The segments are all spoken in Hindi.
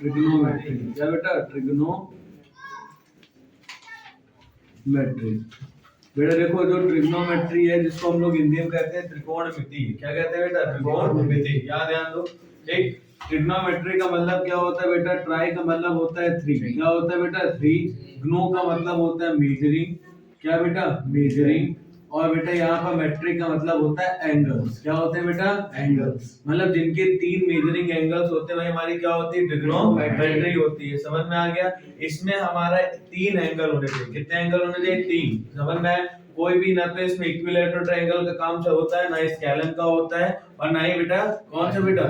ट्रिग्नोमेट्री। क्या बेटा? ट्रिग्नोमेट्री। बेटा देखो, जो ट्रिग्नोमेट्री है जिसको हम लोग हिंदी में कहते हैं त्रिकोणमिति। क्या कहते हैं बेटा? त्रिकोणमिति। यहाँ ध्यान दो। ठीक, ट्रिग्नोमेट्री का मतलब क्या होता है बेटा? ट्राई का मतलब होता है थ्री। क्या होता है बेटा? थ्री। ग्नो का मतलब होता है मेजरिंग। क्या बेटा? मेजरिंग। और बेटा यहाँ पर मेट्रिक का मतलब होता है एंगल्स। क्या होते हैं बेटा? एंगल्स। मतलब जिनके तीन मेजरिंग एंगल्स होते हैं वही हमारी क्या होती है? ट्रिग्नोमेट्री होती है। समझ में आ गया? इसमें हमारा तीन एंगल होने चाहिए। कितने एंगल होने चाहिए? तीन। समझ में आया? कोई भी ना तो इसमें इक्विलैटरल ट्रायंगल का काम से होता है, ना स्केलन का होता है, और ना ही बेटा कौन सा बेटा,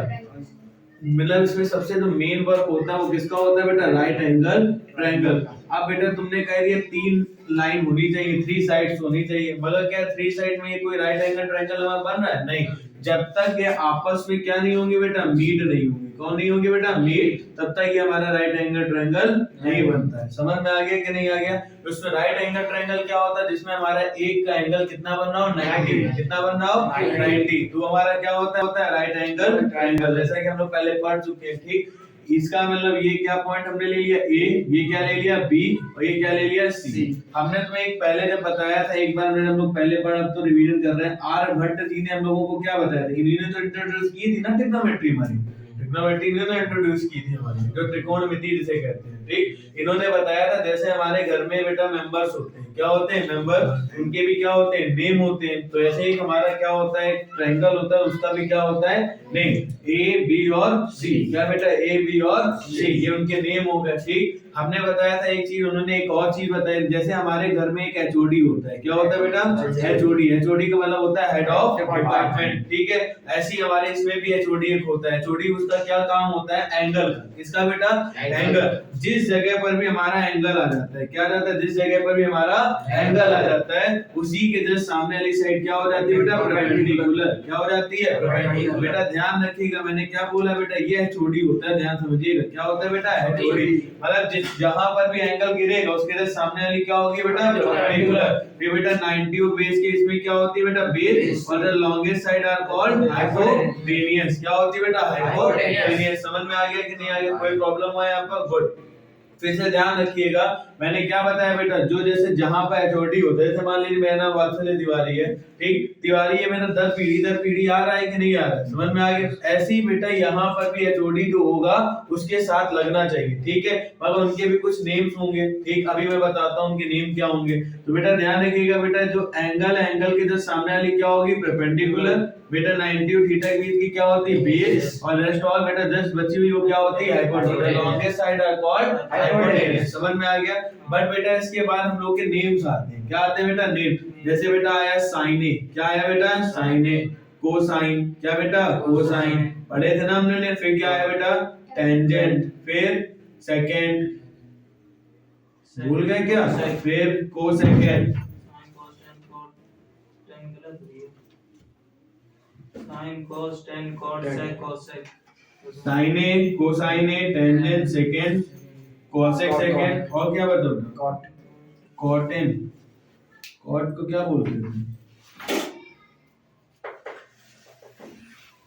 मतलब इसमें सबसे जो मेन वर्क होता है वो किसका होता है बेटा? Right angle triangle. अब बेटा तुमने कह दिया तीन लाइन होनी चाहिए, थ्री साइड्स होनी चाहिए, मतलब क्या थ्री साइड में ये कोई राइट एंगल ट्रायंगल हमारा बन रहा है? नहीं। जब तक ये आपस में क्या नहीं होंगे बेटा? मीट नहीं होंगे। कौन नहीं होंगे बेटा? मीट। तब तक ये हमारा राइट एंगल ट्रायंगल नहीं बनता है। समझ में आ गया कि नहीं आ गया? उसमें राइट एंगल ट्रायंगल क्या होता है? जिसमें हमारा एक का एंगल कितना बन रहा हो? 90। कितना बन रहा हो? 90। तो हमारा क्या होता है राइट एंगल ट्रायंगल। जैसा कि हम लोग पहले पढ़ चुके हैं। ठीक, इसका मतलब ये क्या पॉइंट हमने ले लिया? ए, ये क्या ले लिया? बी, और ये क्या ले लिया? सी। हमने तुम्हें एक पहले जब बताया था, एक बार हमने हम लोग पहले पढ़ा, अब तो रिवीजन कर रहे हैं। आर्यभट्ट जी ने हम लोगों को क्या बताया था? इन्होंने तो इंट्रोड्यूस की थी ना ट्रिग्नोमेट्री हमारी। ट्रिग्नोमेट्री ने तो इंट्रोड्यूस की थी हमारी, जो त्रिकोणमिति जिसे कहते हैं। ठीक, इन्होंने बताया था जैसे हमारे घर में बेटा मेंबर्स होते हैं। क्या होते हैं? मेंबर। उनके भी क्या होते हैं? नेम होते हैं। तो ऐसे ही हमारा क्या होता है? ट्रायंगल होता है, उसका भी क्या होता है? नेम। ए, बी और सी। क्या बेटा? ए, बी और सी, ये उनके नेम हो गए। ठीक, हमने बताया था एक चीज, उन्होंने एक और चीज बताई। जैसे हमारे घर में एक एचओडी होता है। क्या होता है बेटा? एचओडी। एचओडी का मतलब होता है हेड ऑफ डिपार्टमेंट। ठीक है, ऐसी हमारे इसमें भी एचओडी एक होता है। एचओडी उसका क्या काम होता है? एंगल का। किसका बेटा? एंगल। जिस जगह पर भी हमारा एंगल आ जाता है, क्या जाता है? जिस जगह पर भी हमारा एंगल आ जाता है, उसी के जस्ट सामने वाली साइड क्या हो जाती है बेटा? परपेंडिकुलर। क्या हो जाती है? परपेंडिकुलर। बेटा ध्यान रखिएगा, मैंने क्या बोला बेटा? ये एचओडी होता है, ध्यान समझिएगा। क्या होता है बेटा? एचओडी। मतलब जहां पर भी एंगल गिरेगा उसके जस्ट सामने वाली क्या होगी बेटा? परपेंडिकुलर। फिर बेटा 90 बेस के इसमें क्या होती है बेटा? बेस। और the longest side are called hypotenuse. क्या होती है बेटा? हाइपोटेन्यूज। समझ में आ गया कि नहीं आ गया? कोई प्रॉब्लम हुआ यहाँ पर? गुड। फिर से ध्यान रखिएगा, मैंने क्या बताया बेटा? जो जैसे जहां पर एचओडी होता है, जैसे मान लीजिए मेरा नाम वात्सल्य तिवारी है। ठीक, तिवारी है मेरा, दर पीढ़ी आ रहा है कि नहीं आ रहा है? समझ में आ गया? ऐसे ही बेटा यहाँ पर भी एचओडी जो होगा उसके साथ लगना चाहिए। ठीक है, मगर उनके भी कुछ नेम्स होंगे। ठीक, अभी मैं बताता हूँ उनके नेम क्या होंगे। तो बेटा ध्यान रखिएगा बेटा, जो एंगल है, एंगल के जो सामने वाली क्या होगी? परपेंडिकुलर। बेटा 90 और थीटा के बीच की क्या होती है? बेस। और रेस्ट ऑल बेटा जस्ट बची हुई वो क्या होती है? Hypotenuse. Longest side are called hypotenuse. समझ में आ गया? बट बेटा इसके बाद हम लोग के नेम्स आते हैं। क्या आते हैं बेटा? नेम। जैसे बेटा आया साइने। क्या आया बेटा? साइने। कोसाइन। क्या बेटा? कोसाइन। पढ़े थे ना हमने। फिर क्या आया बेटा? टेंजेंट। फिर सेकेंड, भूल गए क्या? फिर cosecant. Sine, cos, tan, cot, sec, cosec. Sine, cosine, tangent, secant, cosecant, और क्या बताओ? कॉट। कॉटेन। कॉट को क्या बोलते हैं?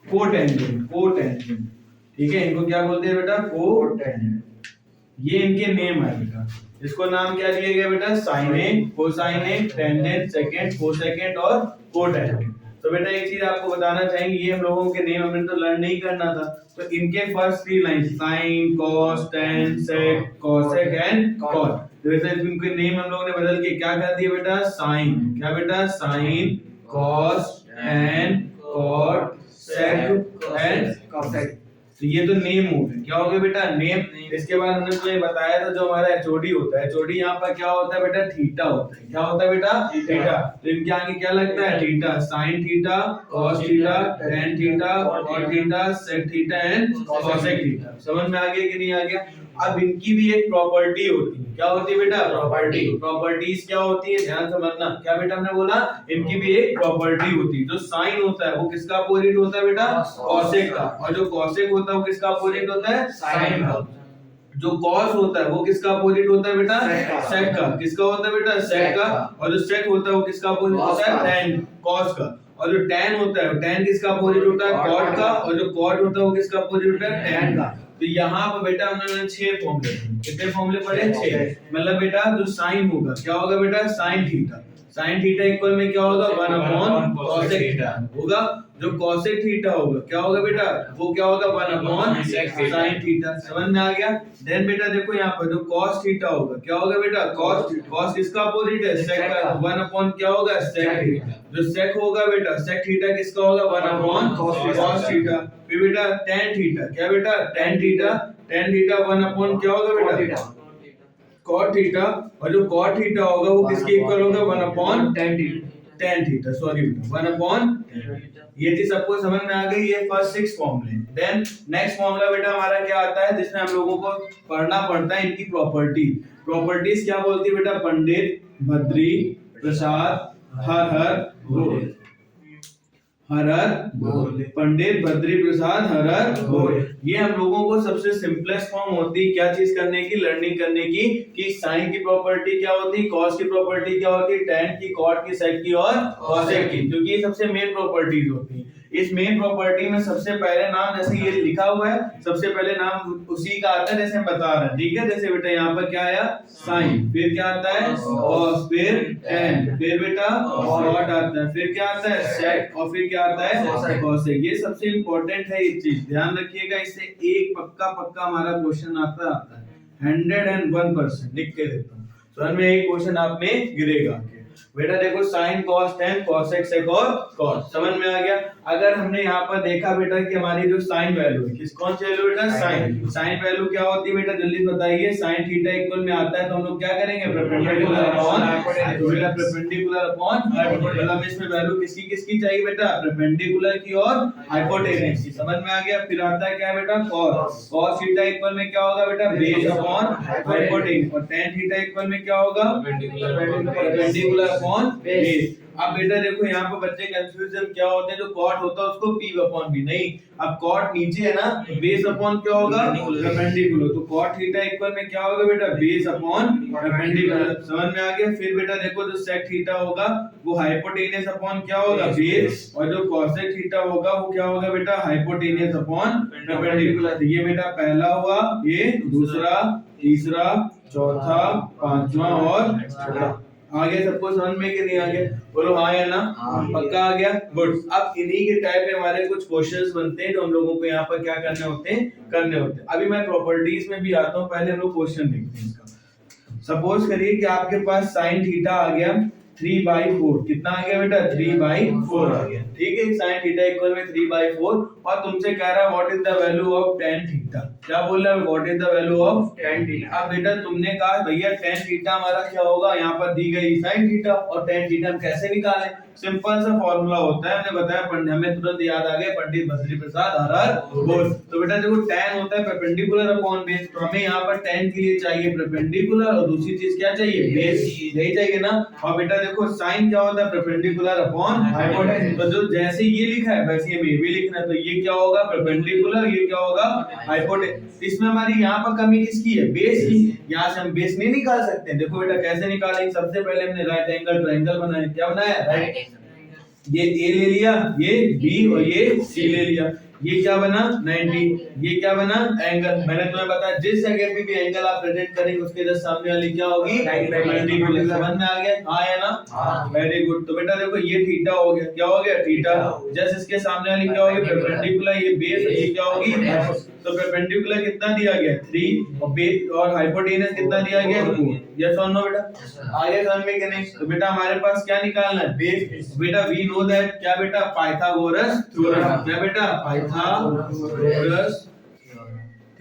कोटेंजेंट। कोटेंजेंट। ठीक है, इनको क्या बोलते हैं बेटा? कोटेंजेंट। ये इनके नेम है बेटा। इसको नाम क्या दिया गया बेटा? साइने, कोसाइने, टेंजेंट, सेकेंड, कोसेकेंड और कोटेंजेंट। तो बेटा एक चीज आपको बताना चाहेंगे, ये हम लोगों के नेम हमने तो लर्न नहीं करना था। तो इनके first three line sine, cos, tan, sec, cosec and cot. तो वैसे इनके नेम हम लोगों ने बदल के क्या कर दिया बेटा? साइन। क्या बेटा? Sine, cos, tan, cot, sec and cosec. तो ये तो नेम हो गए। क्या हो गए बेटा? नेम। इसके बाद हमने तुम्हें बताया था जो हमारा एचओडी होता है, एचओडी यहाँ पर क्या होता है बेटा? थीटा होता है। क्या होता है बेटा? थीटा। तो इनके आगे क्या लगता है? Theta. Sine theta, cos theta, tan theta, cot theta, sec theta and cosec theta. समझ में आ गया कि नहीं आ गया? अब इनकी भी एक प्रॉपर्टी होती है। क्या होती है बेटा? प्रॉपर्टी। प्रॉपर्टीज क्या होती है? ध्यान समझना। क्या बेटा हमने बोला? इनकी भी एक प्रॉपर्टी होती है। जो साइन होता है वो किसका अपोजिट होता है बेटा? कोसेक का। और जो कोसेक होता है वो किसका अपोजिट होता है? साइन का। जो कॉस होता है वो किसका अपोजिट होता है बेटा? सेक का। किसका होता है बेटा? सेक का। और जो सेक होता है वो किसका अपोजिट होता है? टेन, कॉस का। और जो टेन होता है, टेन किसका अपोजिट होता है? कॉट का। और जो कॉट होता है वो किसका अपोजिट होता है? टेन का। तो यहाँ पर बेटा हमने 6 फॉर्मूले पढ़े। कितने फॉर्मूले पढ़े? 6। मतलब बेटा जो साइन होगा क्या होगा बेटा? Sine theta. Sine theta equal में क्या होगा? 1 अपॉन कॉसेक थीटा होगा। जो कॉसेक थीटा होगा क्या होगा बेटा? वो क्या होगा? 1 अपॉन साइन थीटा। समझ में आ गया? देन बेटा देखो यहाँ पर जो कॉस थीटा होगा क्या होगा बेटा? कॉस किसका अपोजिट है? सेक का। 1 अपॉन क्या होगा? Sec theta. जो सेक होगा बेटा, सेक थीटा किसका होगा? 1 अपॉन कॉस थीटा। फिर बेटा tan थीटा क्या बेटा? tan थीटा 1 अपॉन क्या होगा बेटा? cot theta. और जो cot थीटा होगा वो किसके इक्वल होगा? 1 अपॉन tan थीटा। सॉरी बेटा 1 अपॉन। ये चीज सबको समझ में आ गई? ये फर्स्ट 6 फॉर्मूले। देन नेक्स्ट फॉर्मूला बेटा हमारा क्या आता है जिसमें हम लोगों को पढ़ना पड़ता है इनकी प्रॉपर्टीज क्या बोलती है बेटा? पंडित बद्री प्रसाद हर पंडित बद्री प्रसाद हर। ये हम लोगों को सबसे सिंपलेस्ट फॉर्म होती है क्या चीज करने की? लर्निंग करने की कि साइन की प्रॉपर्टी क्या होती है, कॉस की प्रॉपर्टी क्या होती है, tan की, cot की, sec की और cosec की, क्योंकि ये सबसे मेन प्रॉपर्टीज होती है। इस मेन प्रॉपर्टी में सबसे पहले नाम जैसे ये लिखा हुआ है, सबसे पहले नाम उसी का आता है जैसे बता रहे हैं, ठीक है? जैसे बेटा यहाँ पर क्या आया? साइन, फिर क्या आता है? cos, फिर tan, फिर बेटा cot आता है, फिर क्या आता है? sec, और फिर क्या आता है? cosec। ये सबसे इंपॉर्टेंट है, ये चीज ध्यान रखिएगा। इससे एक पक्का हमारा क्वेश्चन आता है 101%। लिख के देता हूँ, समझ में एक क्वेश्चन आप में गिरेगा बेटा। देखो sign cos tan cosec sec और cot, समझ में आ गया? अगर हमने यहाँ पर देखा बेटा कि हमारी जो साइन वैल्यू है किस कौन सी वैल्यू बेटा? साइन वैल्यू क्या होती है बेटा? जल्दी बताइए। साइन थीटा इक्वल में आता है तो हम लोग क्या करेंगे? Perpendicular upon. तो बेटा परपेंडिकुलर अपॉन मतलब इसमें वैल्यू किसकी चाहिए बेटा? परपेंडिकुलर की और हाइपोटेनस की। समझ में आ गया? फिर आता है क्या बेटा? cos थीटा इक्वल में क्या होगा बेटा? Base upon hypotenuse. और tan थीटा इक्वल में क्या होगा? Perpendicular upon base. अब बेटा देखो यहाँ पर बच्चे कंफ्यूजन क्या होते हैं, जो cot होता है उसको p अपॉन b, नहीं, अब cot नीचे है ना, तो बेस अपॉन क्या होगा? परपेंडिकुलर। तो cot थीटा इक्वल में क्या होगा बेटा? Base upon perpendicular. समझ में आ गया? फिर बेटा देखो जो sec थीटा होगा वो हाइपोटेनस अपॉन क्या होगा? बेस। और जो cosec थीटा होगा वो क्या होगा बेटा? Hypotenuse upon perpendicular. ये बेटा पहला हुआ, ये दूसरा, तीसरा, चौथा, पांचवा और छठा। आगे सबको समझ में कि नहीं आ गया? बोलो हाँ या ना? पक्का आ गया? गुड। अब इन्हीं के टाइप में हमारे कुछ क्वेश्चंस बनते हैं जो हम लोगों को यहाँ पर क्या करने होते हैं। अभी मैं प्रॉपर्टीज में भी आता हूँ, पहले हम लोग क्वेश्चन देखते हैं इसका। सपोज करिए कि आपके पास साइन थीटा आ गया 3/4। कितना आ गया बेटा? 3/4 आ गया, ठीक है? साइन थीटा इक्वल में 3/4 और तुमसे कह रहा है what is the value of tan theta. क्या बोल रहा है? What is the value of tan theta. अब बेटा तुमने कहा भैया tan थीटा हमारा क्या होगा? यहाँ पर दी गई sin थीटा, और tan थीटा हम कैसे निकालें? सिंपल सा फॉर्मूला होता है, हमने बताया, हमें तुरंत याद आ गया, पंडित बद्री प्रसाद हर। तो बेटा देखो tan होता है परपेंडिकुलर अपॉन बेस, तो हमें यहाँ पर tan के लिए चाहिए परपेंडिकुलर और दूसरी चीज क्या चाहिए? बेस। यही चाहिए ना? और बेटा देखो साइन क्या होता है? Perpendicular upon hypotenuse. तो जो जैसे ये लिखा है वैसे ये भी लिखना है, तो ये क्या होगा? परपेंडिकुलर, ये क्या होगा? हाइपोटेनस। इसमें हमारी यहाँ पर कमी किसकी है? बेस की। यहाँ से हम बेस नहीं निकाल सकते। देखो बेटा कैसे निकालेंगे? सबसे पहले हमने राइट एंगल ट्रायंगल बनाया। क्या बनाया? राइट। ये A ले लिया, ये B और ये C ले लिया। ये क्या बना? 90। ये क्या बना? एंगल। मैंने तुम्हें बताया जिस जगह पे भी एंगल आप प्रेजेंट करेंगे उसके जस्ट सामने वाली क्या होगी? परपेंडिकुलर। समझ में आ गया? हाँ या ना? Very good. तो बेटा देखो ये थीटा हो गया। क्या हो गया? थीटा। जस्ट इसके सामने वाली क्या होगी? परपेंडिकुलर। ये बेस, ये क्या होगी? तो परपेंडिकुलर कितना दिया गया? 3 और बेस और हाइपोटेनस कितना दिया गया? 4। यस और नो बेटा? आगे समझ में कि नहीं? तो बेटा हमारे पास क्या निकालना है? बेस। बेटा वी नो दैट क्या बेटा? Pythagoras theorem. क्या बेटा? Pythagoras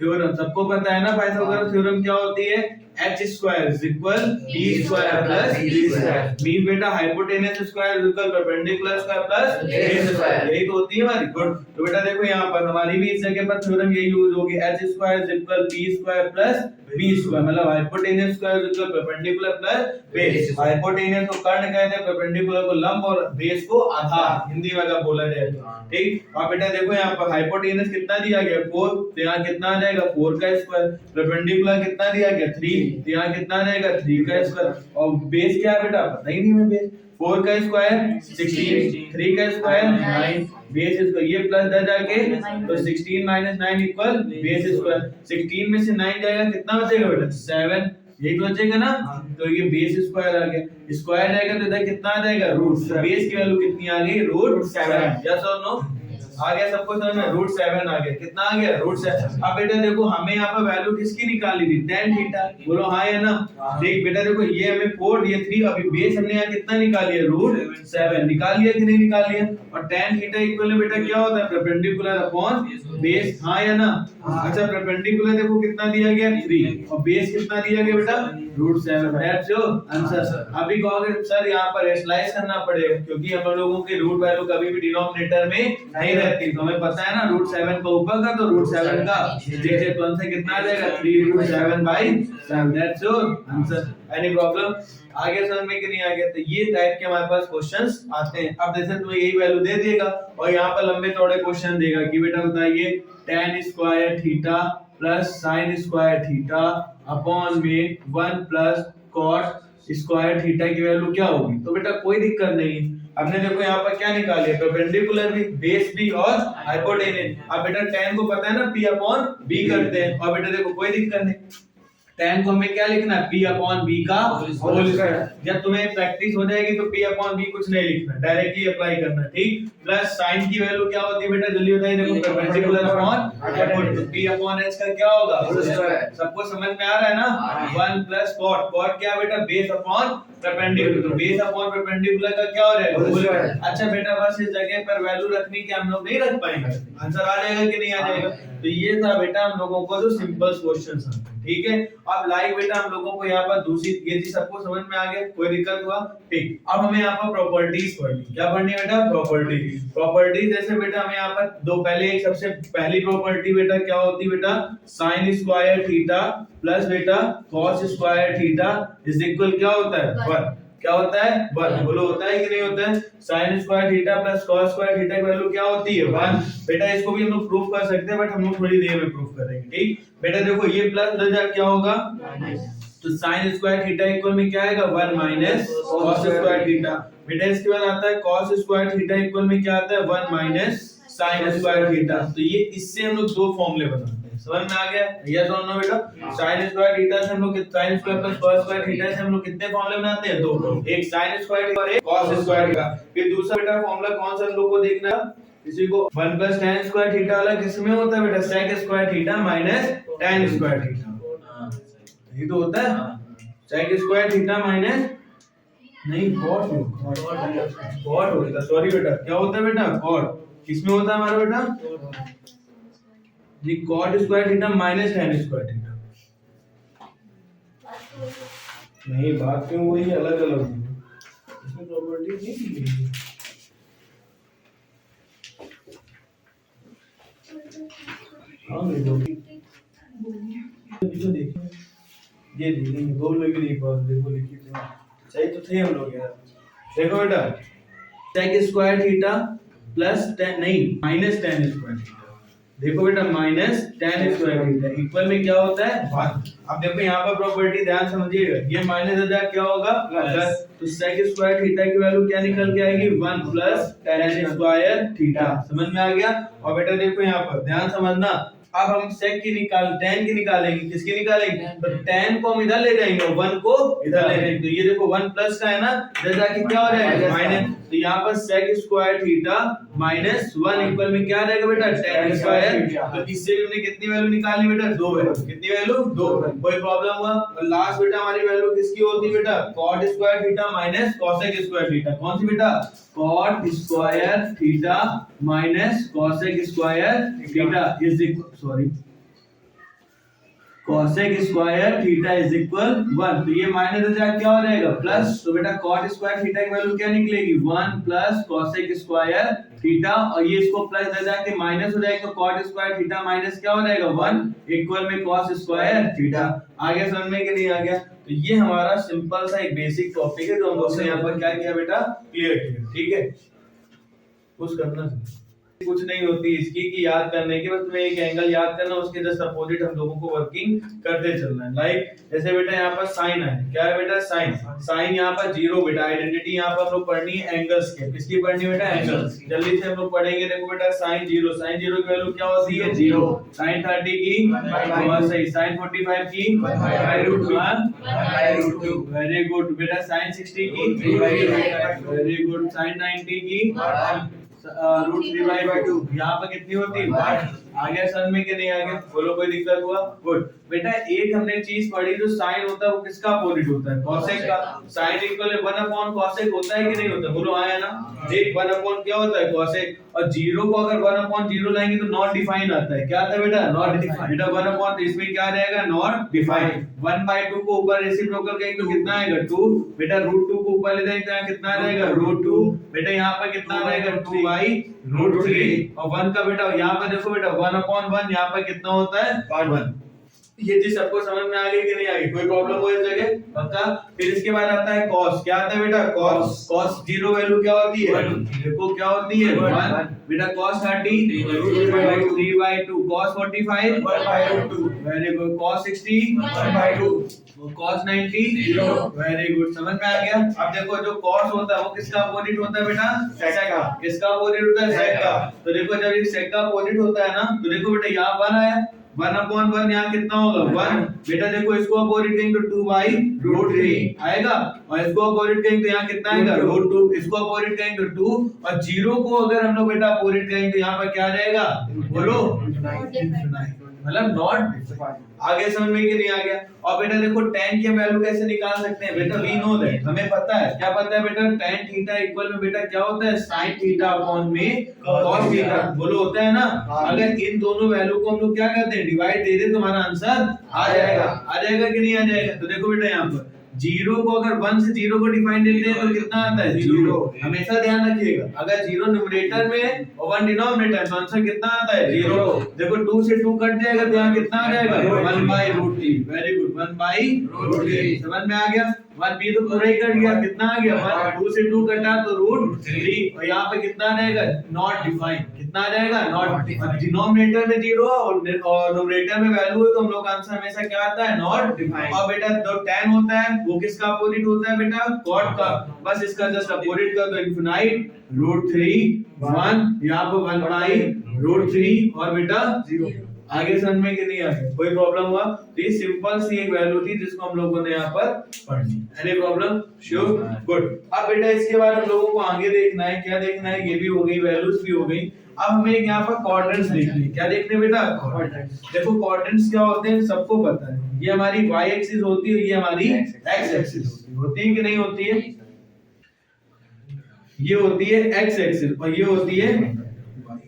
theorem. सबको पता है ना पाइथागोरस थ्योरम क्या होती है? h square is equal b square plus c square. Mean बेटा hypotenuse square is equal perpendicular square plus base square. यही तो होती है हमारी। गुड। तो बेटा देखो यहाँ पर हमारी भी इस जगह पर थ्योरम यही यूज होगी, h square is equal b square plus b square, मतलब hypotenuse square is equal perpendicular plus base. Hypotenuse को कर्ण कहते हैं, परपेंडिकुलर को लंब और बेस को आधार, हिंदी में अगर बोला जाए तो। ठीक। और बेटा देखो यहाँ पर हाइपोटेनस कितना दिया गया? 4। तो यहाँ कितना आ जाएगा? 4 का स्क्वायर। परपेंडिकुलर कितना दिया गया? 3। तो यहाँ कितना आ जाएगा? 3 का स्क्वायर। और बेस क्या है बेटा? पता ही नहीं है बेस। 4 का स्क्वायर 16, 3 का स्क्वायर 9, बेस स्क्वायर, ये प्लस इधर जाके तो 16 माइनस 9 इक्वल बेस स्क्वायर। 16 में से 9 जाएगा कितना बचेगा बेटा 7, यही तो बचेगा ना। तो ये बेस स्क्वायर आ गया, स्क्वायर जाएगा तो इधर कितना आ जाएगा रूट, बेस की वैल्यू कितनी आ गई रूट 7। यस और नो, आ गया सबको समझ में, रूट 7 आ गया, कितना आ गया रूट 7। अब बेटा देखो हमें यहाँ पर वैल्यू किसकी निकाली थी tan थीटा, बोलो हाँ या ना। देख बेटा देखो ये हमें 4 ये 3, अभी बेस हमने यहाँ कितना निकाल लिया रूट 7 निकाल लिया कि नहीं निकाल लिया। और tan थीटा इक्वल में बेटा क्या होता है परपेंडिकुलर अपॉन बेस, हाँ या ना। अच्छा परपेंडिकुलर देखो कितना दिया गया 3 और बेस कितना दिया गया बेटा रूट 7, दैट्स योर आंसर। अभी कहोगे सर यहाँ पर स्लाइस करना पड़ेगा क्योंकि हम लोगों की रूट वैल्यू कभी भी डिनोमिनेटर में नहीं रहती, तो हमें पता है ना रूट 7 का ऊपर का तो रूट 7 का नीचे, तो आंसर कितना आ जाएगा 3 root 7/7, that's your answer. Any problem, आगे समझ में कि नहीं आ गया। तो ये टाइप के हमारे पास क्वेश्चंस आते हैं। अब जैसे तुम्हें यही वैल्यू दे देगा और यहाँ पर लंबे चौड़े क्वेश्चन देगा कि बेटा बताइए tan square theta plus sin square theta upon में 1 प्लस cot स्क्वायर थीटा की वैल्यू क्या होगी। तो बेटा कोई दिक्कत नहीं, हमने देखो यहाँ पर क्या निकाले परपेंडिकुलर भी, बेस भी और हाइपोटेनस। अब बेटा tan को पता है ना p अपॉन b करते हैं, और बेटा देखो कोई दिक्कत नहीं, tan को हमें क्या लिखना है p अपॉन b का होल स्क्वायर। जब तुम्हें प्रैक्टिस हो जाएगी तो p अपॉन b कुछ नहीं लिखना, डायरेक्टली अप्लाई करना, ठीक। प्लस sin की वैल्यू क्या होती है बेटा जल्दी बताइए, देखो perpendicular upon p upon h का क्या होगा होल स्क्वायर। सबको समझ में आ रहा है ना। 1 प्लस cot, cot क्या बेटा base upon perpendicular, base upon perpendicular का क्या हो जाएगा होल स्क्वायर। अच्छा बेटा बस इस जगह पर वैल्यू रखनी कि हम लोग नहीं रख पाएंगे, आंसर आ जाएगा कि नहीं आ जाएगा। तो ये था बेटा हम लोगों को जो सिंपल क्वेश्चंस हैं, ठीक है। अब लाइक बेटा हम लोगों को यहाँ पर दूसरी ये चीज सबको समझ में आ गया, कोई दिक्कत हुआ, ठीक। अब हमें यहाँ पर प्रॉपर्टीज पढ़नी, क्या पढ़नी है बेटा प्रॉपर्टी। जैसे बेटा हमें यहाँ पर दो पहले एक सबसे पहली प्रॉपर्टी बेटा क्या होती बेटा sin स्क्वायर थीटा प्लस बेटा cos square theta is equal क्या होता है 1, क्या होता है 1, बोलो होता है कि नहीं होता है। sin square theta plus cos square theta की वैल्यू क्या होती है 1। बेटा इसको भी हम लोग प्रूफ कर सकते हैं बट हम लोग थोड़ी देर में प्रूफ करेंगे, ठीक। बेटा देखो ये प्लस रिजल्ट क्या होगा, तो sin स्क्वायर थीटा इक्वल में क्या आएगा 1 माइनस cos स्क्वायर थीटा। बेटा इसके बाद आता है cos स्क्वायर थीटा इक्वल में क्या आता है 1 माइनस sin स्क्वायर थीटा। तो ये इससे हम लोग दो फॉर्मूले बनाते हैं, समझ में आ गया, यस और नो बेटा। sin स्क्वायर थीटा से हम लोग sin square plus cos square theta से हम लोग कितने फॉर्मूले बनाते हैं, दो, एक sin स्क्वायर थीटा और एक cos स्क्वायर थीटा। फिर दूसरा बेटा फॉर्मूला कौन सा हम लोग को देखना है, इसी को 1 प्लस tan स्क्वायर थीटा वाला किसमें होता है बेटा sec square theta minus tan square theta, ये तो होता है sec स्क्वायर थीटा माइनस नहीं cot होता, सॉरी बेटा क्या होता है बेटा cot, किसमें होता है हमारा बेटा जी cot square theta minus tan square theta. नहीं बात क्यों हुई अलग अलग, इसमें प्रॉपर्टी नहीं दी गई है। हाँ देखो ये देखेंगे दो लोग नहीं पास, देखो लिखी थी सही तो थे हम लोग यार। देखो बेटा sec स्क्वायर थीटा प्लस नहीं माइनस tan स्क्वायर थीटा, देखो बेटा minus tan square theta equal में क्या होता है 1। अब देखो यहाँ पर प्रॉपर्टी ध्यान समझिएगा, ये माइनस हो जाए क्या होगा प्लस, तो sec स्क्वायर थीटा की वैल्यू क्या निकल के आएगी 1 प्लस tan स्क्वायर थीटा, समझ में आ गया। और बेटा देखो यहाँ पर ध्यान समझना, अब हम sec की tan की निकालेंगे, किसकी निकालेंगे, तो tan को हम इधर ले जाएंगे 1 को इधर ले जाएंगे, तो ये देखो 1 प्लस का है ना, इधर जाके क्या हो जाएगा माइनस, तो यहाँ पर sec square theta minus 1 equal में क्या रहेगा बेटा tan स्क्वायर। तो इससे भी हमने कितनी वैल्यू निकाली बेटा 2 वैल्यू, कितनी वैल्यू 2, कोई प्रॉब्लम हुआ। और लास्ट बेटा हमारी वैल्यू किसकी होती है बेटा cot square theta minus cosec square theta, कौन सी बेटा cot square theta minus cosec square theta is equal sorry cosec square theta is equal 1। तो ये माइनस हो जाएगा क्या हो जाएगा प्लस, तो बेटा cot स्क्वायर थीटा की वैल्यू क्या निकलेगी 1 प्लस cosec स्क्वायर थीटा, और ये इसको प्लस दे जाके माइनस हो जाएगा, तो cot स्क्वायर थीटा माइनस क्या हो जाएगा 1 इक्वल में cos स्क्वायर थीटा। आगे समझ में कि नहीं आ गया। तो ये हमारा सिंपल सा एक बेसिक टॉपिक है जो हम लोग ने यहाँ पर क्या किया बेटा क्लियर किया, ठीक है कुछ करना कुछ नहीं होती इसकी कि याद करने की, बस तुम्हें एक एंगल याद करना, उसके जस्ट अपोजिट हम लोगों को वर्किंग करते चलना है। लाइक जैसे बेटा यहाँ पर साइन है, क्या है बेटा साइन, साइन यहाँ पर जीरो बेटा, आइडेंटिटी यहाँ पर हम लोग पढ़नी है एंगल्स के, किसकी पढ़नी है बेटा एंगल्स, जल्दी से हम लोग पढ़ेंगे। देखो बेटा साइन जीरो की वैल्यू क्या होती है जीरो, साइन 30 की बहुत सही, साइन 45 की वेरी गुड बेटा, साइन 60 की वेरी गुड, साइन 90 की √3/2, यहाँ पर कितनी होती है, आ गया समझ में कि नहीं आ गया, बोलो कोई दिक्कत हुआ, गुड बेटा। एक हमने चीज पढ़ी जो साइन होता है वो किसका अपोजिट होता है, कोसेक का, साइन इक्वल 1 कोसेक होता है कि नहीं होता, बोलो आया ना, देख 1 क्या होता है कोसेक, और जीरो को अगर 1/0 लाएंगे तो नॉट डिफाइन आता है, क्या आता है बेटा नॉट डिफाइन, बेटा 1 इसमें क्या रहेगा नॉट डिफाइन, 1/2 को ऊपर रेसिप्रोकल करेंगे तो कितना आएगा 2, बेटा √2 को ऊपर ले जाएंगे तो कितना रहेगा √2, बेटा यहाँ पर कितना रहेगा 2/√3, और 1 का बेटा यहाँ पर देखो बेटा 1/1 यहाँ पर कितना होता है 1। ये चीज सबको समझ में आ गई कि नहीं आ गई, कोई प्रॉब्लम हो इस जगह पक्का। फिर इसके बाद आता है cos, क्या आता है बेटा cos, cos जीरो वैल्यू क्या होती है, देखो क्या होती है 1, बेटा cos 30 3/2, cos 45 1/2, very good, cos 60 1/2, cos 90 very good, समझ में आ गया। अब देखो जो cos होता है वो किसका अपोजिट होता है बेटा sec का, किसका अपोजिट होता है sec का, तो देखो जब ये sec का अपोजिट होता है ना तो देखो बेटा यहाँ 1 आया, 1/1 यहाँ कितना होगा 1, बेटा देखो इसको अपोजिट करेंगे तो 2/√3 आएगा, और इसको अपोजिट करेंगे तो यहाँ कितना आएगा √2, इसको अपोजिट करेंगे तो 2, और जीरो को अगर हम लोग बेटा अपोजिट करेंगे तो यहाँ पर क्या रहेगा बोलो, मतलब नॉट, आगे समझ में कि नहीं आ गया। और बेटा देखो tan की वैल्यू कैसे निकाल सकते हैं, बेटा वी नो दैट, हमें पता है, क्या पता है बेटा tan थीटा इक्वल में बेटा क्या होता है sin थीटा अपॉन में cos थीटा, बोलो होता है ना। अगर इन दोनों वैल्यू को हम लोग क्या करते हैं डिवाइड दे दे तो हमारा आंसर आ जाएगा कि नहीं आ जाएगा। तो देखो बेटा यहाँ पर जीरो को अगर 1 से 0 को डिफाइन देते हैं तो कितना आता है 0, हमेशा ध्यान रखिएगा अगर 0 न्यूमरेटर में और 1 डिनोमिनेटर तो आंसर कितना आता है 0। देखो 2 से 2 कट जाएगा तो यहाँ कितना आ जाएगा 1/√3, वेरी गुड 1/√3, समझ में आ गया। 1 भी तो पूरा ही कट गया, कितना आ गया 1, 2 से 2 कटा तो √3, और यहाँ पे कितना रहेगा नॉट डिफाइन, कितना आ जाएगा नॉट, डिनोमिनेटर में 0 और न्यूमरेटर में वैल्यू है तो हम लोग आंसर हमेशा क्या आता है नॉट डिफाइन। और बेटा जो tan होता है वो किसका अपोजिट होता है बेटा cot का, बस इसका जस्ट अपोजिट कर दो इनफिनाइट √3 1, यहाँ पे 1/√3 और बेटा 0। आगे समझ में कि नहीं आ गया, कोई प्रॉब्लम हुआ, तो ये सिंपल सी एक वैल्यू थी जिसको हम लोगों ने यहाँ पर पढ़नी, एनी प्रॉब्लम, श्योर, गुड। अब बेटा इसके बाद हम लोगों को आगे देखना है, क्या देखना है, ये भी हो गई वैल्यूज भी हो गई। अब हमें यहाँ पर क्वाड्रेंट्स देखने हैं, क्या देखने बेटा क्वाड्रेंट्स। देखो क्वाड्रेंट्स क्या होते हैं सबको पता है, ये हमारी y एक्सिस होती है, ये हमारी x एक्सिस होती है कि नहीं होती है, ये होती है x एक्सिस और ये होती है y,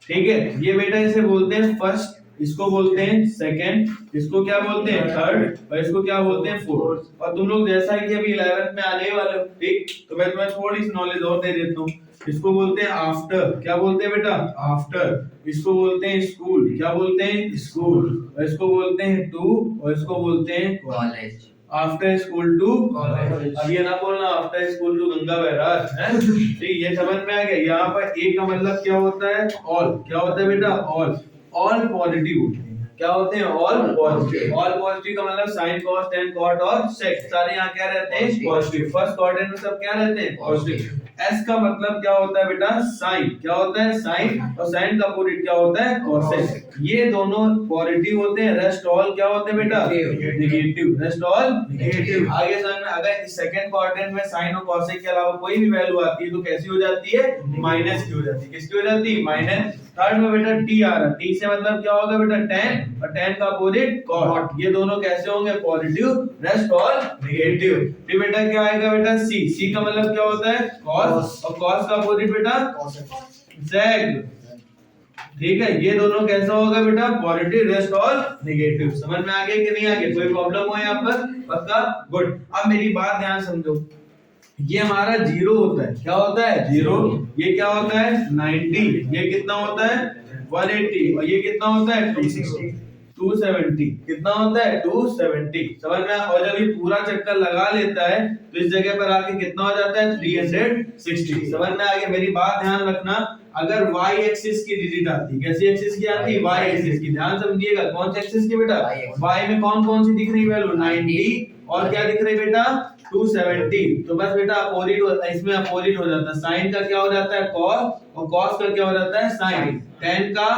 ठीक है। ये बेटा इसे बोलते हैं फर्स्ट, इसको बोलते हैं सेकंड, इसको क्या बोलते हैं थर्ड, और इसको क्या बोलते हैं फोर्थ। और तुम लोग जैसा कि अभी 11th में आने वाले हो, ठीक, तो मैं तुम्हें थोड़ी सी नॉलेज और दे देता हूँ। इसको बोलते हैं आफ्टर, क्या बोलते हैं बेटा आफ्टर। इसको बोलते हैं स्कूल, क्या बोलते हैं स्कूल। और इसको बोलते हैं टू, और इसको बोलते हैं college. After school to college. अब ये ना बोलना after school to Ganga barrage है, ठीक, ये समझ में आ गया। यहाँ पर ए का मतलब क्या होता है ऑल, क्या होता है बेटा ऑल, ऑल पॉजिटिव होते हैं, क्या होते हैं ऑल पॉजिटिव। ऑल पॉजिटिव का मतलब साइन कॉस टेन कॉट और सेक सारे यहाँ क्या रहते हैं पॉजिटिव, फर्स्ट क्वाड्रेंट में सब क्या रहते हैं पॉजिटिव। एस का मतलब क्या होता है बेटा साइन, क्या होता है साइन, और साइन का अपोजिट क्या होता है कोसेक। ये दोनों पॉजिटिव होते हैं, रेस्ट ऑल क्या होते हैं बेटा नेगेटिव, रेस्ट ऑल नेगेटिव। आगे समझ में, अगर इस सेकंड क्वाड्रेंट में साइन और कोसेक के अलावा कोई भी वैल्यू आती है तो कैसी हो जाती है माइनस की हो जाती है, किसकी हो जाती है माइनस। थर्ड में बेटा टी आ रहा है, टी से मतलब क्या होगा बेटा टेन, और टेन का अपोजिट कॉट। ये दोनों कैसे होंगे पॉजिटिव, रेस्ट ऑल नेगेटिव। फिर बेटा क्या आएगा बेटा सी, सी का मतलब क्या होता है कॉस, और कॉस का अपोजिट बेटा सेक, ठीक है। ये दोनों कैसा होगा बेटा पॉजिटिव, रेस्ट ऑल नेगेटिव। समझ में आ गया कि नहीं आ गया, कोई प्रॉब्लम हो यहाँ पर पक्का, गुड। अब मेरी बात ध्यान समझो, ये हमारा जीरो होता है, क्या होता है जीरो, ये क्या होता है 90, ये कितना होता है 180, और ये कितना होता है 260। 270 कितना होता है 270 समझ में और जब ये पूरा चक्कर लगा लेता है तो इस जगह पर आके कितना हो जाता है 360 समझ में आ गया। मेरी बात ध्यान रखना, अगर y एक्सिस की डिजिट आती, कैसी एक्सिस की आती, y एक्सिस की, ध्यान समझिएगा कौन सी एक्सिस की बेटा, y में कौन कौन सी दिख रही वैल्यू 90 और क्या दिख रही बेटा 270, तो बस बेटा अपोजिट इसमें अपोजिट हो जाता है, साइन का क्या हो जाता है cos और cos का क्या हो जाता है sin, tan का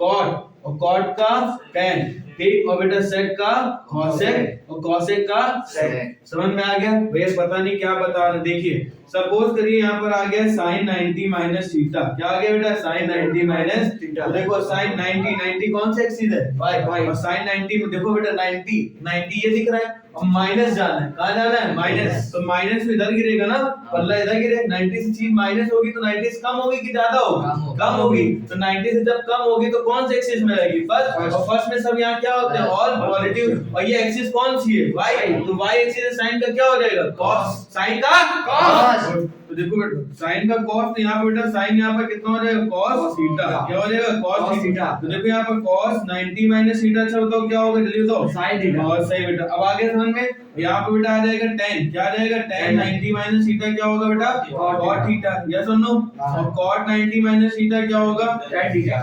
cot और cot का tan, ठीक, और बेटा sec का cosec और cosec का sec, समझ में आ गया भैया। पता नहीं क्या बता रहे, देखिए सपोज करिए यहाँ पर आ गया sin 90 माइनस थीटा, क्या आ गया बेटा sin 90 माइनस थीटा, देखो sin 90 कौन सा एक्सिस है y और sin 90 में देखो बेटा 90 ये दिख रहा है और माइनस जाना है, कहाँ जाना है माइनस, तो माइनस इधर गिरेगा ना, पल्ला इधर गिरे, 90 से चीज माइनस होगी तो 90 से कम होगी कि ज्यादा होगी, कम होगी, तो 90 से जब कम होगी तो कौन से एक्सिस में रहेगी फर्स्ट, और फर्स्ट में सब यहाँ क्या होते हैं ऑल पॉजिटिव, और ये एक्सिस कौन सी है y, तो y एक्सिस साइन का क्या हो जाएगा cos, साइन का cos, तो देखो बेटा साइन का cos, तो यहाँ पे बेटा साइन यहाँ पर कितना हो जाएगा cos थीटा, क्या हो जाएगा cos थीटा, तो देखो यहाँ पर cos 90 माइनस थीटा, अच्छा बताओ क्या होगा जल्दी बताओ sin थीटा, बहुत सही बेटा। अब आगे समझ में, यहाँ पे बेटा आ जाएगा tan, क्या आ जाएगा tan 90 माइनस थीटा क्या होगा बेटा cot थीटा, यस और नो, और cot 90 माइनस थीटा क्या होगा tan थीटा,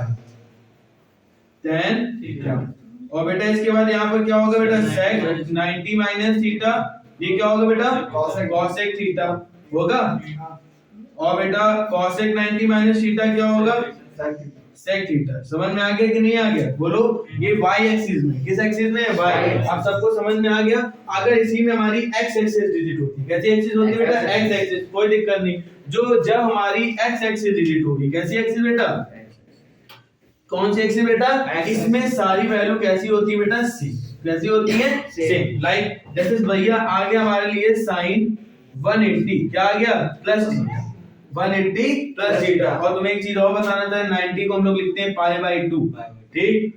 tan थीटा, और बेटा इसके बाद यहाँ पर क्या होगा बेटा sec 90 माइनस थीटा, ये क्या होगा बेटा cosec थीटा होगा, और बेटा cosec 90 माइनस थीटा क्या होगा sec थीटा, समझ में आ गया कि नहीं आ गया बोलो। ये y एक्सिस में, किस एक्सिस में y, आप सबको समझ में आ गया। अगर इसी में हमारी x एक्सिस डिजिट होती, कैसी एक्सिस होती है बेटा x एक्सिस, कोई दिक्कत नहीं, जो जब हमारी x एक्सिस डिजिट होगी, कैसी एक्सिस बेटा, कौन सी एक्सिस बेटा, इसमें सारी वैल्यू कैसी होती है बेटा सेम, कैसी होती है सेम, लाइक जैसे भैया आ गया हमारे लिए sin 180, क्या आ गया प्लस 180 प्लस थीटा, और तुम्हें एक चीज और बताना था, 90 को हम लोग लिखते हैं पाई बाई 2, ठीक,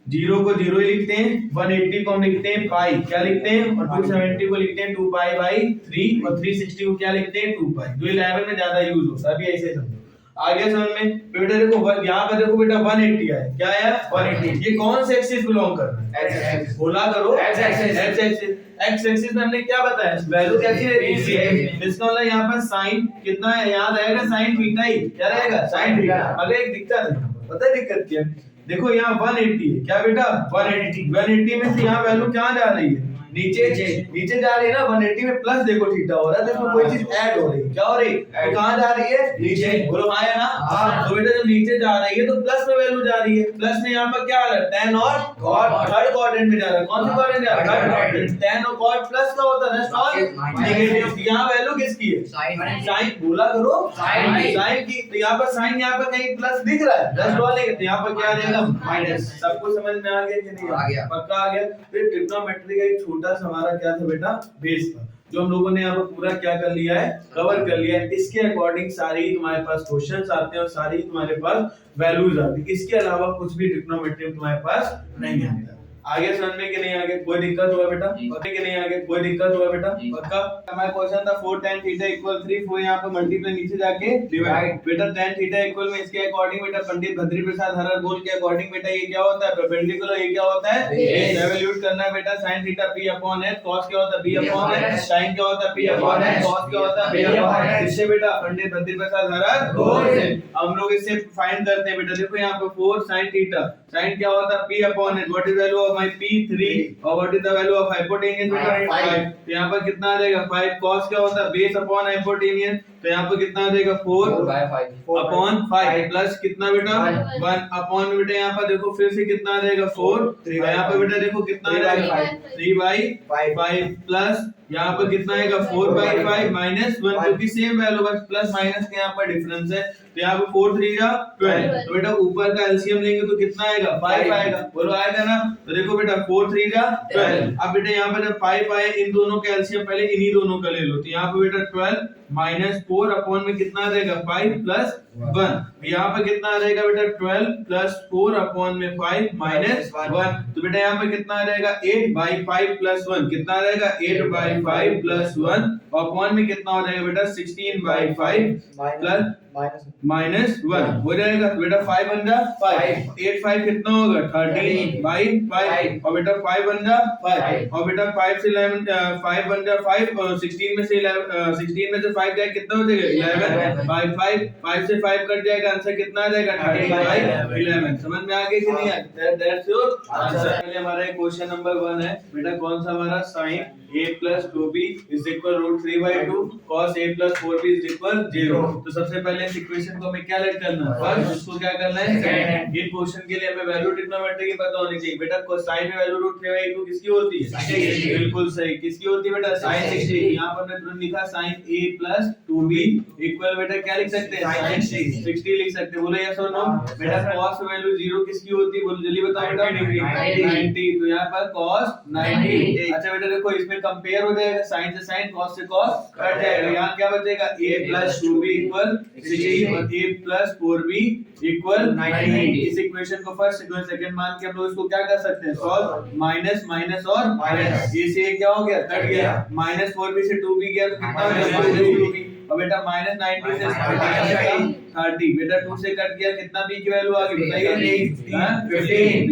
0 को 0 ही लिखते हैं, 180 को हम लिखते हैं पाई, क्या लिखते हैं, और 270 को लिखते हैं 2 पाई बाई 3, और 360 को क्या लिखते हैं 2 पाई, जो 11 में ज्यादा यूज होता है, अभी ऐसे समझो। आगे समझ में बेटा देखो यहाँ पर देखो बेटा 180 आया, क्या आया 180, ये कौन से एक्सिस बिलोंग कर रहा है, x एक्सिस, बोला करो x एक्सिस में हमने क्या बताया वैल्यू कैसी रहती है, इसका मतलब यहाँ पर साइन कितना है, याद रहेगा साइन थीटा ही, क्या रहेगा साइन थीटा। अगर एक दिक्कत है, पता है दिक्कत क्या है, देखो यहाँ 180 है, क्या बेटा 180 में से यहाँ वैल्यू क्या जा रही है नीचे जा रही है ना, 180 में प्लस देखो थीटा हो रहा है, तो इसमें कोई चीज ऐड हो रही है, क्या हो रही है, तो कहां जा रही है नीचे, बोलो हाँ है ना, तो बेटा जब नीचे जा रही है तो प्लस में वैल्यू जा रही है, प्लस में यहाँ पर क्या आ रहा है tan और cot, थर्ड क्वाड्रेंट में जा रहा है, कौन सी क्वाड्रेंट जा रहा है थर्ड क्वाड्रेंट, tan और cot प्लस का होता है ना और नेगेटिव, यहाँ वैल्यू किसकी है साइन, बोला करो साइन की, तो यहाँ पर साइन यहाँ पर कहीं प्लस दिख रहा है 10 डॉलर, तो यहाँ पर क्या आ जाएगा माइनस, सबको समझ में आ गया कि नहीं आ गया, पक्का आ गया। फिर ट्रिग्नोमेट्री का एक छोटा सा हमारा क्या था बेटा बेस था, जो हम लोगों ने यहाँ पर पूरा क्या कर लिया है कवर कर लिया है, इसके अकॉर्डिंग सारी तुम्हारे पास क्वेश्चंस आते हैं और सारी तुम्हारे पास वैल्यूज आती है, इसके अलावा कुछ भी ट्रिग्नोमेट्री में तुम्हारे पास नहीं आता। आगे समझ में कि नहीं आगे कोई दिक्कत हुआ बेटा, पता कि नहीं आगे कोई दिक्कत हुआ बेटा, पक्का। हमारा क्वेश्चन था 4 tan थीटा इक्वल 3, 4 यहाँ पे मल्टीप्लाई नीचे जाके डिवाइड, बेटा tan थीटा इक्वल में इसके अकॉर्डिंग बेटा पंडित बद्री प्रसाद हरर गोल के अकॉर्डिंग बेटा ये क्या होता है परपेंडिकुलर, ये क्या होता है एवल्यूट करना है बेटा, sin theta p upon h, cos क्या होता है b अपॉन h, sin क्या होता है p अपॉन h, cos क्या होता है b अपॉन h, इससे बेटा पंडित बद्री प्रसाद हरर गोल से हम लोग इससे फाइंड करते हैं बेटा, देखो यहाँ पे 4 sin थीटा, sin क्या होता है p upon h, what is value of my p 3 और what is the value of hypotenuse बेटा 5, तो यहाँ पर कितना आ जाएगा 5, cos क्या होता है बेस अपॉन हाइपोटेन्यूज, तो यहाँ पर कितना आ जाएगा 4 अपॉन 5 प्लस कितना बेटा 1 अपॉन बेटा यहाँ पर देखो फिर से कितना आ जाएगा 4, यहाँ पर बेटा देखो कितना आ जाएगा 3/5 प्लस यहाँ पर कितना आएगा 4/5 माइनस 1, क्योंकि सेम वैल्यू बस प्लस माइनस के यहाँ पर डिफरेंस है, तो यहाँ पे 4 3 जा 12, तो बेटा ऊपर का एलसीएम लेंगे तो कितना आएगा 5 आएगा, बोलो आएगा ना, तो देखो बेटा 4 3 जा 12, अब बेटा यहाँ पे जब 5 आए इन दोनों का एलसीएम पहले इन्हीं दोनों का ले लो, तो यहाँ पे बेटा 12 माइनस 4 अपॉन में कितना आ जाएगा 5 प्लस 1, यहाँ पे कितना आ जाएगा बेटा 12 प्लस 4 अपॉन में 5 माइनस 1, तो बेटा यहाँ पे कितना आ जाएगा 8/5 प्लस 1, कितना आ जाएगा 8/5 प्लस 1 अपॉन में कितना हो जाएगा बेटा 16/5 प्लस -1 हो जाएगा। बेटा 5 बन जा 5, 8 5 कितना होगा 13 बाई 5, और बेटा 5 बन जा 5, और बेटा 5 से 11 5 बन जा 5, और 16 में से 11 16 में से 5 जाए कितना हो जाएगा 11 बाई 5, 5 से 5 कट जाएगा, आंसर कितना आ जाएगा 30 बाई 11। समझ में आ गया कि नहीं आया? That's your answer. पहले हमारा क्वेश्चन नंबर 1 है बेटा, कौन सा हमारा sin a plus 2b is equal √3/2 cos a plus 4b is equal 0। तो सबसे पहले इस इक्वेशन को हमें क्या लेट करना है, फर्स्ट उसको क्या करना है सेकंड। ये क्वेश्चन के लिए हमें वैल्यू ट्रिग्नोमेट्री की पता होनी चाहिए। बेटा sin में वैल्यू √3/2 किसकी होती है? बिल्कुल सही, किसकी होती है बेटा? sin 60। यहां पर हमने तुरंत लिखा sin a plus 2b equal बेटा क्या लिख सकते हैं sin 60 लिख सकते हैं। बोलो यस और नो। बेटा cos वैल्यू 0 किसकी होती है? बोलो जल्दी बताओ बेटा 90। तो यहां पर cos 90। अच्छा बेटा देखो इसमें कंपेयर हो जाएगा, sin से sin cos से cos कट जाएगा। यहाँ क्या बचेगा a plus 2b इक्वल 60 और a plus 4b इक्वल 90। इस इक्वेशन को फर्स्ट इक्वेशन सेकंड मान के हम लोग इसको क्या कर सकते हैं सॉल्व। माइनस माइनस और माइनस, ये से क्या हो गया कट गया, -4b से 2b गया तो कितना हो गया 2b। और बेटा -90 से 30, बेटा 2 से कट गया, कितना b की वैल्यू आ गई बताइए 15। तो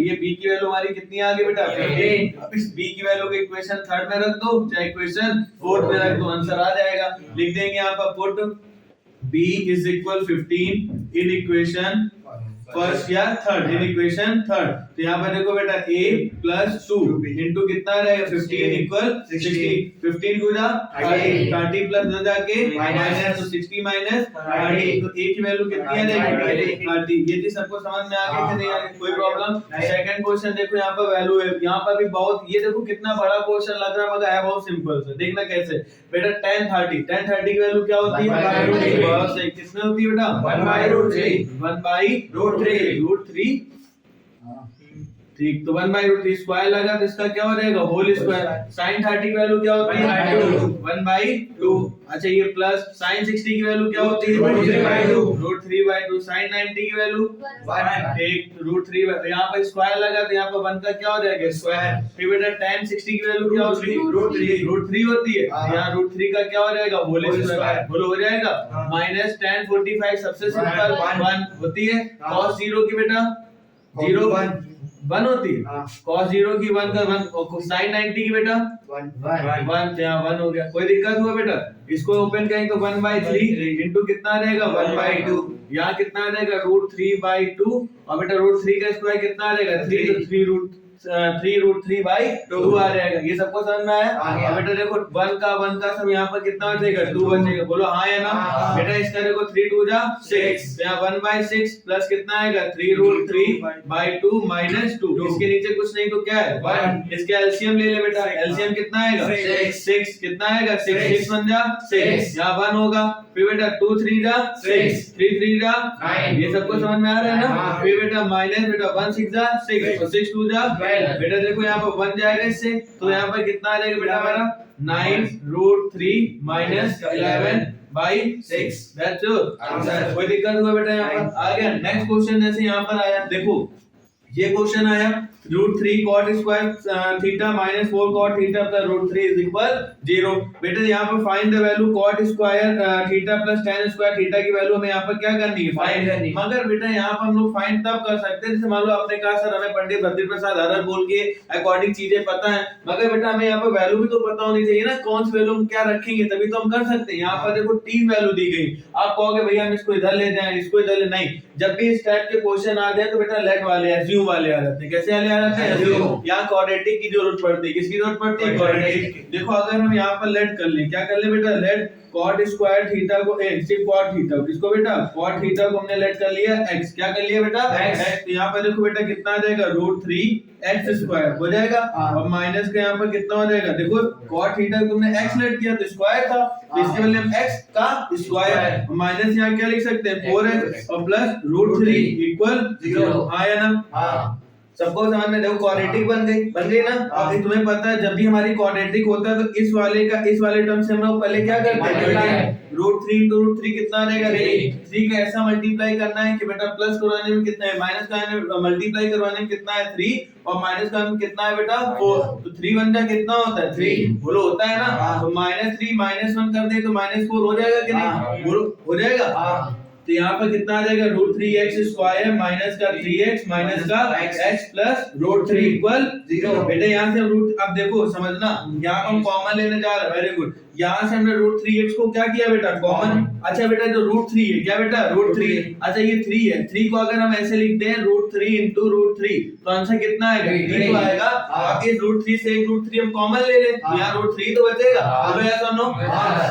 ये b की वैल्यू हमारी कितनी आ गई बेटा 15। अब इस b की वैल्यू को इक्वेशन थर्ड में रख दो चाहे इक्वेशन फोर्थ में रख दो, आंसर आ जाएगा। लिख देंगे यहाँ पर put b is equal 15 in equation first या थर्ड, इन इक्वेशन थर्ड। तो यहाँ पर देखो बेटा a plus 2 इंटू कितना रहेगा 15 इक्वल 60। 15 टू जा 30 प्लस न जाके माइनस, तो 60 माइनस 30, तो a की वैल्यू कितनी आ जाएगी 30। ये चीज सबको समझ में आ गई कि नहीं आ गई? कोई प्रॉब्लम? सेकंड क्वेश्चन देखो यहाँ पर वैल्यू है, यहाँ पर भी बहुत, ये देखो कितना बड़ा क्वेश्चन लग रहा है मगर है बहुत सिंपल सा। देखना कैसे बेटा tan 30 की वैल्यू क्या होती है? बहुत सही, किसमें होती है बेटा 1/√3 √3। ठीक, तो 1/√3 स्क्वायर लगा तो इसका क्या हो जाएगा होल स्क्वायर। sin 30 की वैल्यू क्या होती है 1/2। अच्छा ये प्लस sin 60 की वैल्यू क्या होती है √3/2। sin 90 की वैल्यू 1। ठीक, √3 यहाँ पर स्क्वायर लगा तो यहाँ पर 1 का क्या हो जाएगा स्क्वायर। फिर बेटा tan 60 की वैल्यू क्या होती है √3 होती है, यहाँ √3 का क्या हो जाएगा होल स्क्वायर। बोलो हो जाएगा। -tan 45 सबसे सिंपल 1 होती है। cos 0 की बेटा 0 1 होती है, cos 0 की 1 का 1, और sin 90 की बेटा 1 यहाँ 1 हो गया। कोई दिक्कत हुआ बेटा? इसको ओपन करेंगे तो 1/3 इंटू कितना रहेगा 1/2, यहाँ कितना आ जाएगा √3/2, और बेटा √3 का स्क्वायर कितना आ जाएगा 3, तो 3√3/2 आ जाएगा। ये सबको समझ में आया? अब बेटा देखो 1 का सब यहाँ पर कितना बचेगा 2 बचेगा। बोलो हाँ या ना? बेटा इसका देखो 3 2 जा 6, यहाँ 1/6 प्लस कितना आएगा 3√3/2 -2। इसके नीचे कुछ नहीं तो क्या है 1। इसके एलसीएम ले ले बेटा, एलसीएम कितना आएगा 6 कितना आएगा 6 बन जा 6, यहाँ 1 होगा। फिर बेटा 2 3 जा 6, 3 3 जा 9। ये सबको समझ में आ रहा है ना? फिर बेटा माइनस बेटा 1 6 जा 6 और 6 2 जा 12। बेटा देखो यहाँ पर 1 जाएगा इससे, तो यहाँ पर कितना आ जाएगा बेटा हमारा 9√3 -11/6। That's your answer. कोई दिक्कत हुआ बेटा? यहाँ पर आ गया। नेक्स्ट क्वेश्चन जैसे यहाँ पर आया, देखो ये क्वेश्चन आया √3 cot square theta -4 cot theta plus √3 is equal 0। बेटा यहाँ पर find the value cot square theta plus tan square theta की वैल्यू हमें यहाँ पर क्या करनी है फाइंड करनी। मगर बेटा यहाँ पर हम लोग फाइंड तब कर सकते हैं जैसे मान लो आपने कहा सर हमें पंडित भद्री प्रसाद हरर बोल के अकॉर्डिंग चीजें पता है, मगर बेटा हमें यहाँ पर वैल्यू भी तो पता होनी चाहिए ना, कौन सी वैल्यू हम क्या रखेंगे तभी तो हम कर सकते हैं। यहाँ पर देखो 3 वैल्यू दी गई, आप कहोगे भैया हम इसको इधर ले जाएं इसको इधर ले, नहीं। जब भी इस टाइप के क्वेश्चन आ जाए तो बेटा लेट वाले एज्यूम वाले आ जाते हैं। कैसे वाले आ जाते हैं एज्यूम। यहाँ क्वाड्रेटिक की जरूरत पड़ती है, किसकी जरूरत पड़ती है क्वाड्रेटिक। देखो अगर हम यहाँ पर लेट कर लें, क्या कर ले बेटा लेट cot स्क्वायर थीटा को सिर्फ cot थीटा किसको बेटा cot थीटा को हमने लेट कर लिया x, क्या कर लिया बेटा x। तो यहाँ पर देखो बेटा कितना आ जाएगा √3x स्क्वायर हो जाएगा, और माइनस का यहाँ पर कितना हो जाएगा देखो cot थीटा को हमने x लेट किया तो स्क्वायर था, तो इसके बदले हम x का स्क्वायर माइनस यहाँ क्या लिख सकते हैं 4x और प्लस √3 इक्वल 0। हाँ या ना? सबको समझ में? देखो क्वाड्रेटिक बन गई ना। अब तुम्हें पता है जब भी हमारी क्वाड्रेटिक होता है तो इस वाले टर्म से हम लोग पहले क्या करते हैं √3 into √3 कितना रहेगा 3 का ऐसा मल्टीप्लाई करना है कि बेटा प्लस करवाने में कितना है माइनस का मल्टीप्लाई करवाने में कितना है 3, और माइनस का कितना है बेटा 4, तो 3 बन जा कितना होता है 3। बोलो होता है ना? तो -3 -1 कर दे तो -4 हो जाएगा कि नहीं? बोलो हो जाएगा। तो यहाँ पर कितना आ जाएगा √3x² माइनस का 3x माइनस का x प्लस √3 इक्वल 0। बेटा यहाँ से रूट, अब देखो समझना, यहाँ हम कॉमन लेने जा रहे हैं, वेरी गुड। यहाँ से हमने √3x को क्या किया बेटा, कॉमन। अच्छा बेटा जो √3 है, क्या बेटा √3, अच्छा ये 3 है, 3 को अगर हम ऐसे लिखते हैं √3 into √3 तो आंसर कितना आएगा, 3 आएगा। अब इस √3 से एक √3 हम कॉमन ले ले, यहाँ √3 तो बचेगा, बोलो यस और नो।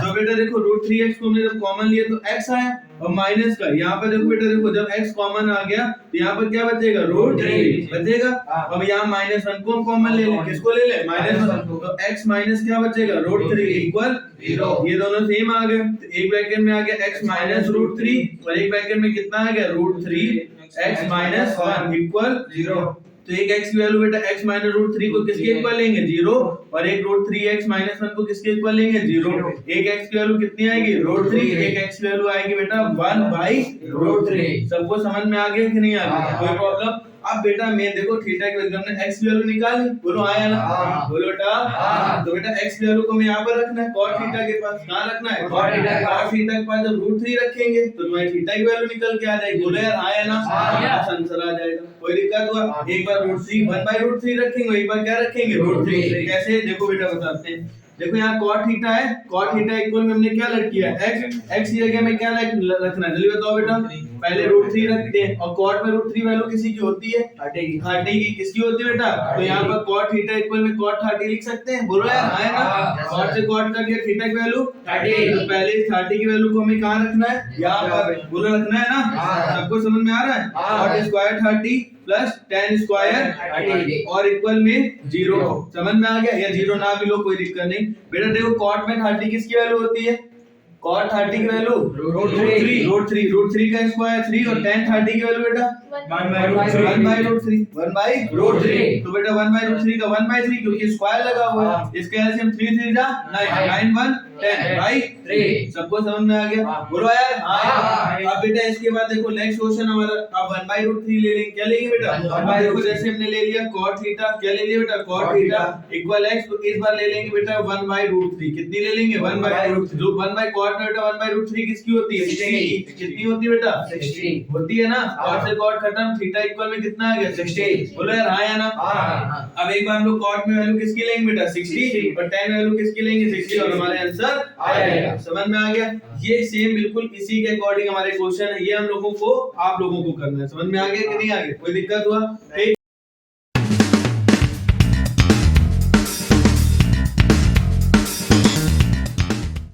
तो बेटा देखो √3x को हमने जब कॉमन लिया तो x आया, और माइनस का यहाँ पर देखो बेटा, देखो जब x कॉमन आ गया तो यहाँ पर क्या बचेगा, √3 बचेगा। अब यहाँ -1 को हम कॉमन ले लें, किसको ले लें, -1 को, तो x माइनस क्या बचेगा, √3 इक्वल 0। ये दोनों सेम आ गए, तो एक ब्रैकेट में आ गया x माइनस √3 और एक ब्रैकेट में कितना आ गया, √3 x माइनस 1 इक्वल 0। तो एक x की वैल्यू बेटा x माइनस √3 को किसके इक्वल लेंगे, 0, और एक √3x माइनस 1 को किसके इक्वल लेंगे, 0। एक x की वैल्यू कितनी आएगी, √3, एक x की वैल्यू आएगी बेटा 1/√3। सबको समझ में आ गया कि नहीं आ गया, कोई प्रॉब्लम। अब बेटा मैं देखो थीटा की वैल्यू हमने x की वैल्यू निकाली, बोलो आया ना, बोलो बेटा। तो बेटा x की वैल्यू को हमें यहाँ पर रखना है, cos थीटा के पास, कहाँ रखना है, cos थीटा के पास। जब √3 रखेंगे तो तुम्हारी थीटा की वैल्यू निकल के आ जाएगी, बोलो यार आया ना, आंसर आ जाएगा, कोई दिक्कत हुआ। एक बार √3 1/√3 रखेंगे, एक बार क्या रखेंगे, √3। कैसे, देखो बेटा बताते हैं। देखो यहाँ cot थीटा है, cot थीटा इक्वल में हमने क्या लग किया, x की जगह में क्या रखना है, जल्दी बताओ बेटा। पहले √3 रखते हैं, और cot में √3 वैल्यू किसी की होती है, 30 की, किसकी होती है बेटा, तो यहाँ पर cot थीटा इक्वल में cot 30 लिख सकते हैं, बोलो यार आए ना। cot से cot कट गया, थीटा की वैल्यू 30, तो पहले 30 की वैल्यू को हमें कहाँ रखना है, यहाँ पर, बोलो रखना है ना, सबको समझ में आ रहा है। cot square 30 plus tan square 30 और इक्वल में 0, समझ में आ गया, या 0 ना भी लो कोई दिक्कत नहीं। बेटा देखो cot में 30 किसकी वैल्यू होती है, cot 30 की वैल्यू √3 का स्क्वायर 3, और tan 30 की वैल्यू बेटा 1/√3 तो बेटा 1/√3 का 1/3 क्योंकि स्क्वायर लगा हुआ है, इसके एलसीएम 3 3 जा 9 1 10/3। सबको समझ में आ गया, बोलो यार हां। अब बेटा इसके बाद देखो नेक्स्ट क्वेश्चन हमारा, अब 1/√3 ले लेंगे, क्या लेंगे बेटा, देखो जैसे हमने ले लिया cot थीटा, क्या ले लिया बेटा, cot थीटा इक्वल x, तो इस बार ले लेंगे बेटा 1/√3, कितनी ले लेंगे, 1/√3। जो 1/cot में बेटा 1/√3 किसकी होती है, 60 कितनी होती है बेटा, 60 होती है ना। cot से cot खत्म, थीटा इक्वल में कितना आ गया, 60, बोलो यार हां या ना। अब एक बार हम लोग cot में वैल्यू किसकी लेंगे बेटा, 60, और tan वैल्यू किसकी लेंगे, 60, और हमारे आंसर आएगा, समझ में आ गया। ये सेम बिल्कुल इसी के अकॉर्डिंग हमारे क्वेश्चन है, ये हम लोगों को, आप लोगों को करना है, समझ में आ गया कि नहीं आ गया, कोई दिक्कत हुआ।